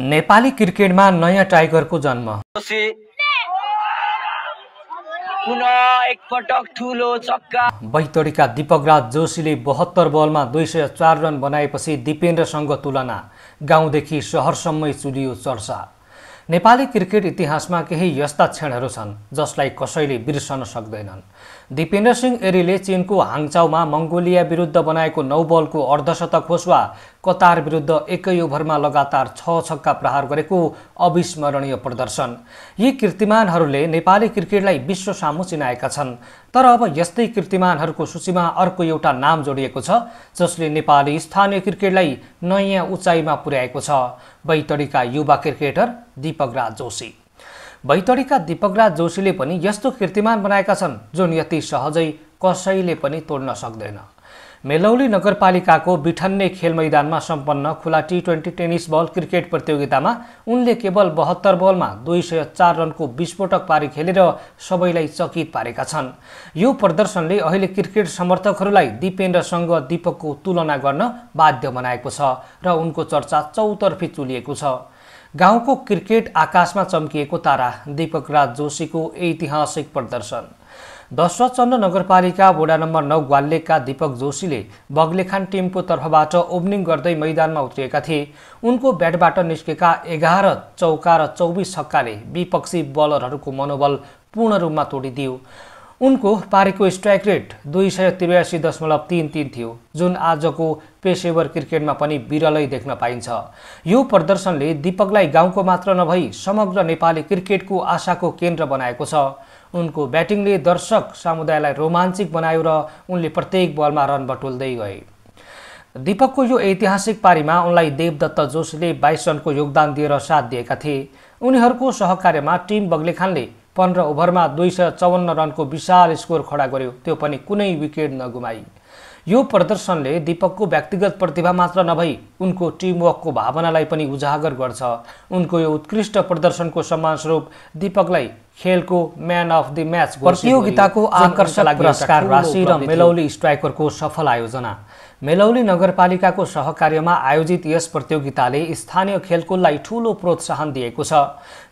नेपाली क्रिकेटमा नयाँ टाइगरको जन्म। बैतडीका दीपकराज जोशीले 72 बलमा 204 रन बनाएपछि दिपेन्द्रसँग तुलना, गाउँदेखि शहरसम्मै चुलियो चर्चा। नेपाली क्रिकेट इतिहासमा केही यस्ता क्षणहरू छन् जसलाई कसैले बिर्सन सक्दैनन्। दिपेन्द्र सिंह एरीले चीनको हाङचाउमा मङ्गोलिया विरुद्ध बनाएको 9 बलको अर्धशतक होस् वा कतार विरुद्ध एकै ओभरमा लगातार 6 छक्का प्रहार गरेको अविस्मरणीय प्रदर्शन, यी कीर्तिमानहरूले नेपाली क्रिकेटलाई विश्व सामु चिनाएका छन्। तर अब यस्तै कीर्तिमानहरूको सूचीमा अर्को एउटा नाम जोडिएको छ जसले नेपाली स्थानीय क्रिकेटलाई नयाँ उचाइमा पुर्याएको छ। बैतडीका युवा क्रिकेटर दीपकराज जोशी। बैतडीका दीपकराज जोशीले पनि यस्तो कीर्तिमान बनाएका छन् जुन यति सहजै कसैले पनि तोड्न सक्दैन। मेलौली नगरपालिकाको बिठन्ने खेल मैदानमा सम्पन्न खुला टी20 टेनिस बल क्रिकेट प्रतियोगितामा उनले केवल 72 बलमा 204 रनको विस्फोटक पारी खेलेर सबैलाई चकित पारेका छन्। यो प्रदर्शनले अहिले क्रिकेट समर्थकहरूलाई दिपेन्द्रसँग दीपकको तुलना गर्न बाध्य बनाएको छ र उनको चर्चा चौतर्फी चुलिएको छ। गाउँको क्रिकेट आकाशमा चम्किएको तारा दीपकराज जोशीको ऐतिहासिक प्रदर्शन। 10 चन्द नगरपालिका वडा नम्बर 9 ग्वाल्लेका दीपक जोशीले बग्लेखान टिमको तर्फबाट ओपनिङ गर्दै मैदानमा उत्रिएका थिए। उनको ब्याटबाट निस्केका 11 चौका र 24 छक्काले विपक्षी बलरहरूको मनोबल पूर्ण रूपमा तोडिदियो। उनको पारीको स्ट्राइक रेट 283.33 थियो, जुन आजको पेशेवर क्रिकेटमा पनि बिरलै देख्न पाइन्छ। यो प्रदर्शनले दीपकलाई गाउँको मात्र नभई समग्र नेपाली क्रिकेटको आशाको केन्द्र बनाएको छ। उनको ब्याटिङले दर्शक समुदायलाई रोमाञ्चित बनायो र उनले प्रत्येक बलमा रन बटुल्दै गए। दीपकको यो ऐतिहासिक पारीमा उनलाई देवदत्त जोशीले 22 रनको योगदान दिएर साथ दिएका थिए। उनीहरूको सहकार्यमा टिम बग्लेखानले 15 ओभरमा 254 रनको विशाल स्कोर खडा गर्यो, त्यो पनि कुनै विकेट नगुमाई। यो प्रदर्शनले दीपकको व्यक्तिगत प्रतिभा मात्र नभई उनको टिमवर्कको भावनालाई पनि उजागर गर्छ। उनको यो उत्कृष्ट प्रदर्शनको सम्मानस्वरूप दीपकलाई खेलको म्यान अफ द म्याच प्रतियोगिताको आकर्षक पुरस्कार राशि र मेलौली स्ट्राइकरको सफल आयोजना। मेलौली नगरपालिकाको सहकार्यमा आयोजित यस प्रतियोगिताले स्थानीय खेलकुदलाई ठूलो प्रोत्साहन दिएको छ।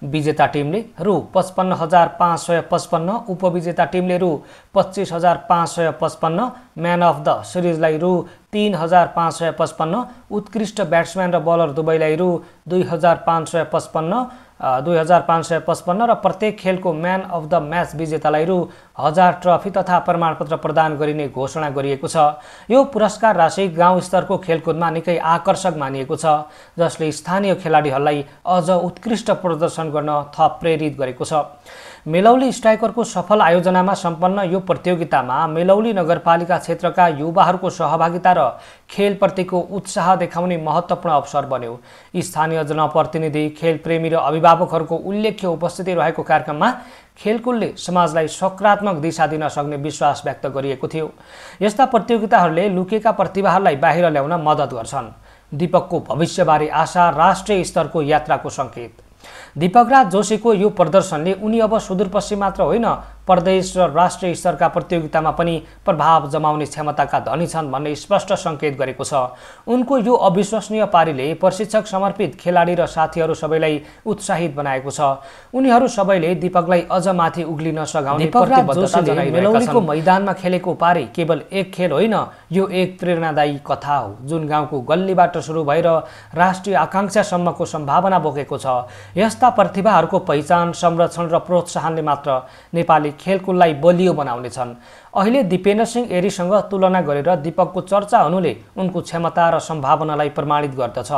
विजेता टिमले रु 55,555, उपविजेता टिमले रु 25,555, म्यान अफ द सिरिजलाई रु 3,555, उत्कृष्ट ब्याट्सम्यान र बलर दुवैलाई रु 2,555 र प्रत्येक खेलको म्यान अफ द म्याच विजेतालाई रु 1000 ट्रफी तथा प्रमाणपत्र प्रदान गरिने घोषणा गरिएको छ। यो पुरस्कार राशि गाउँ स्तरको खेलकुदमा निकै आकर्षक मानिएको छ, जसले स्थानीय खेलाडीहरूलाई अझ उत्कृष्ट प्रदर्शन गर्न थप प्रेरित गरेको छ। मेलौली स्ट्राइकरको सफल आयोजनामा सम्पन्न यो प्रतियोगितामा मेलौली नगरपालिका क्षेत्रका युवाहरूको सहभागिता र खेलप्रतिको उत्साह देखाउने महत्त्वपूर्ण अवसर बन्यो। स्थानीय जनप्रतिनिधि, खेलप्रेमी र अभिभावकहरूको उल्लेख्य उपस्थिति रहेको कार्यक्रममा खेलकुदले समाजलाई सकारात्मक दिशा दिन सक्ने विश्वास व्यक्त गरिएको थियो। यस्ता प्रतियोगिताहरूले लुकेका प्रतिभाहरूलाई बाहिर ल्याउन मद्दत गर्छन्। दीपकको भविष्यबारे आशा राष्ट्रिय स्तरको यात्राको सङ्केत। दीपकराज जोशीको यो प्रदर्शनले उनी अब सुदूरपश्चिम मात्र होइन, प्रदेश र राष्ट्रिय स्तरका प्रतियोगितामा पनि प्रभाव जमाउने क्षमताका धनी छन् भन्ने स्पष्ट सङ्केत गरेको छ। उनको यो अविश्वसनीय पारीले प्रशिक्षक, समर्पित खेलाडी र साथीहरू सबैलाई उत्साहित बनाएको छ। उनीहरू सबैले दीपकलाई अझ माथि उक्लिन सघाउने प्रतिबद्धता जनाइरहेका छन्। मेलौलीको मैदानमा खेलेको पारी केवल एक खेल होइन, यो एक प्रेरणादायी कथा हो जुन गाउँको गल्लीबाट सुरु भएर राष्ट्रिय आकांक्षासम्मको सम्भावना बोकेको छ। यस्ता प्रतिभाहरूको पहिचान, संरक्षण र प्रोत्साहनले मात्र नेपाली खेलकुदलाई बलियो बनाउनेछन्। अहिले दिपेन्द्र सिंह एरीसँग तुलना गरेर दीपकको चर्चा हुनुले उनको क्षमता र सम्भावनालाई प्रमाणित गर्दछ।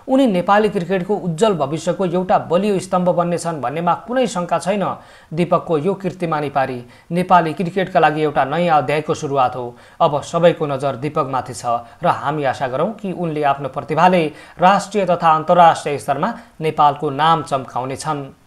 उनी नेपाली क्रिकेटको उज्जवल भविष्यको एउटा बलियो स्तम्भ बन्नेछन् भन्नेमा कुनै शङ्का छैन। दीपकको यो कीर्तिमानी पारी नेपाली क्रिकेटका लागि एउटा नयाँ अध्यायको सुरुवात हो। अब सबैको नजर दीपकमाथि छ र हामी आशा गरौँ कि उनले आफ्नो प्रतिभाले राष्ट्रिय तथा अन्तर्राष्ट्रिय स्तरमा नेपालको नाम चम्काउनेछन्।